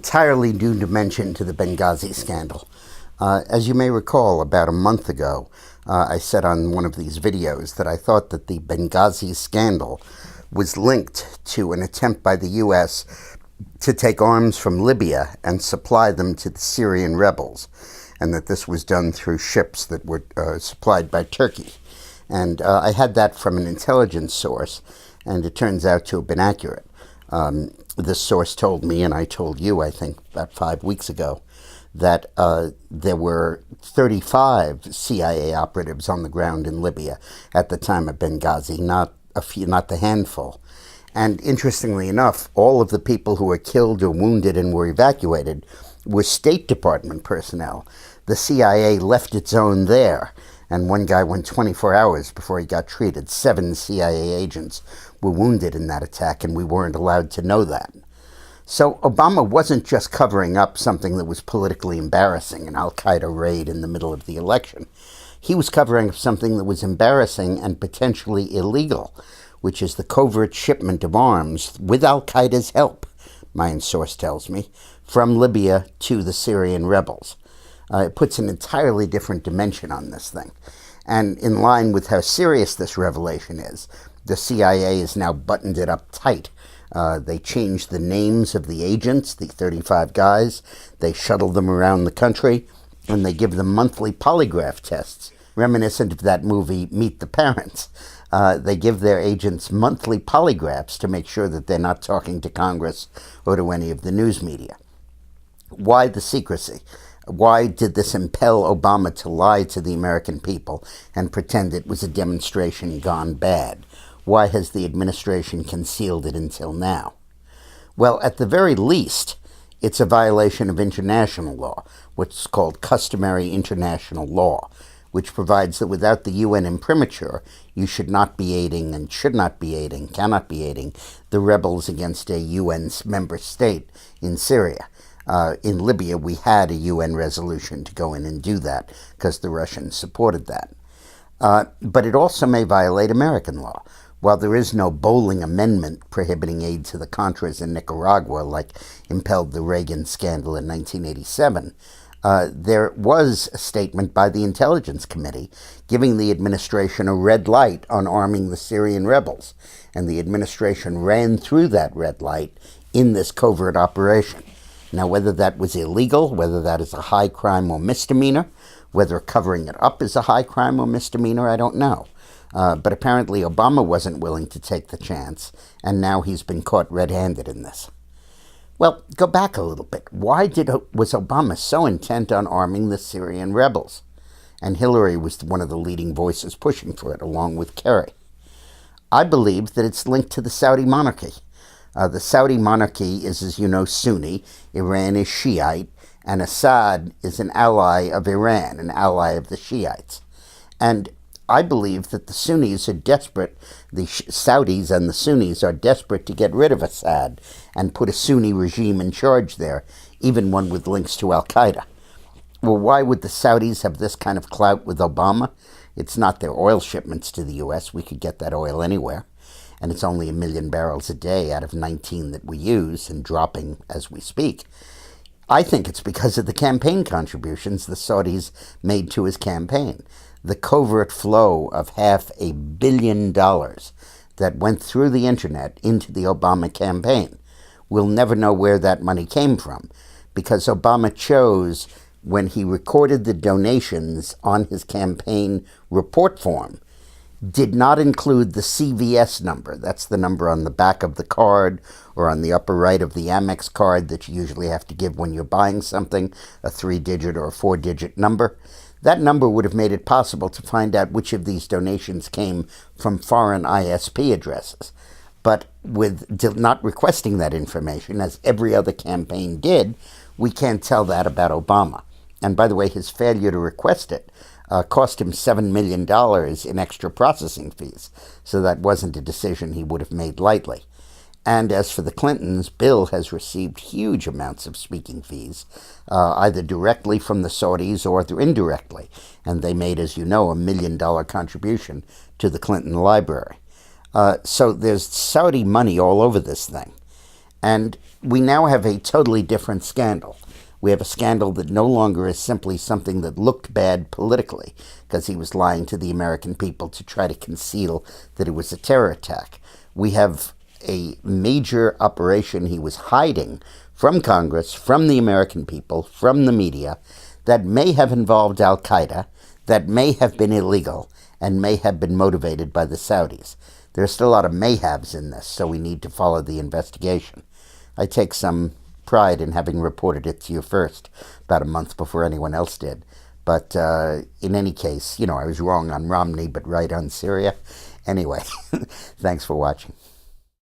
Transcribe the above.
entirely new dimension to the Benghazi scandal. As you may recall, about a month ago, I said on one of these videos that I thought that the Benghazi scandal was linked to an attempt by the U.S. to take arms from Libya and supply them to the Syrian rebels, and that this was done through ships that were supplied by Turkey. And I had that from an intelligence source, and it turns out to have been accurate. This source told me, and I told you, I think, about 5 weeks ago, that there were 35 CIA operatives on the ground in Libya at the time of Benghazi, not the handful. And interestingly enough, all of the people who were killed or wounded and were evacuated were State Department personnel. The CIA left its own there, and one guy went 24 hours before he got treated. 7 CIA agents were wounded in that attack, and we weren't allowed to know that. So Obama wasn't just covering up something that was politically embarrassing, an al-Qaeda raid in the middle of the election. He was covering up something that was embarrassing and potentially illegal, which is the covert shipment of arms with al-Qaeda's help, my source tells me, from Libya to the Syrian rebels. It puts an entirely different dimension on this thing. And in line with how serious this revelation is, the CIA has now buttoned it up tight. They changed the names of the agents, the 35 guys. They shuttle them around the country, and they give them monthly polygraph tests, reminiscent of that movie, Meet the Parents. They give their agents monthly polygraphs to make sure that they're not talking to Congress or to any of the news media. Why the secrecy? Why did this impel Obama to lie to the American people and pretend it was a demonstration gone bad? Why has the administration concealed it until now? Well, at the very least, it's a violation of international law, what's called customary international law, which provides that without the UN imprimatur, you should not be aiding and should not be aiding, cannot be aiding the rebels against a UN member state in Syria. In Libya, we had a UN resolution to go in and do that because the Russians supported that. But it also may violate American law. While there is no Bowling Amendment prohibiting aid to the Contras in Nicaragua like impelled the Reagan scandal in 1987, there was a statement by the Intelligence Committee giving the administration a red light on arming the Syrian rebels, and the administration ran through that red light in this covert operation. Now, whether that was illegal, whether that is a high crime or misdemeanor, whether covering it up is a high crime or misdemeanor, I don't know. But apparently Obama wasn't willing to take the chance, and now he's been caught red-handed in this. Well, go back a little bit. Why was Obama so intent on arming the Syrian rebels? And Hillary was one of the leading voices pushing for it, along with Kerry. I believe that it's linked to the Saudi monarchy. The Saudi monarchy is, as you know, Sunni. Iran is Shiite, and Assad is an ally of Iran, an ally of the Shiites. And I believe that the Sunnis are desperate, the Saudis and the Sunnis are desperate to get rid of Assad and put a Sunni regime in charge there, even one with links to al-Qaeda. Well, why would the Saudis have this kind of clout with Obama? It's not their oil shipments to the U.S. We could get that oil anywhere. And it's only 1 million barrels a day out of 19 that we use and dropping as we speak. I think it's because of the campaign contributions the Saudis made to his campaign. The covert flow of $500 million that went through the internet into the Obama campaign. We'll never know where that money came from because Obama chose, when he recorded the donations on his campaign report form, did not include the CVS number. That's the number on the back of the card or on the upper right of the Amex card that you usually have to give when you're buying something, a 3-digit or a 4-digit number. That number would have made it possible to find out which of these donations came from foreign ISP addresses. But with not requesting that information, as every other campaign did, we can't tell that about Obama. And by the way, his failure to request it cost him $7 million in extra processing fees. So that wasn't a decision he would have made lightly. And as for the Clintons, Bill has received huge amounts of speaking fees, either directly from the Saudis or indirectly. And they made, as you know, $1 million contribution to the Clinton library. So there's Saudi money all over this thing. And we now have a totally different scandal. We have a scandal that no longer is simply something that looked bad politically because he was lying to the American people to try to conceal that it was a terror attack. We have a major operation he was hiding from Congress, from the American people, from the media, that may have involved Al-Qaeda, that may have been illegal, and may have been motivated by the Saudis. There's still a lot of mayhaves in this, so we need to follow the investigation. I take some pride in having reported it to you first, about a month before anyone else did. But in any case, I was wrong on Romney, but right on Syria. Anyway, thanks for watching.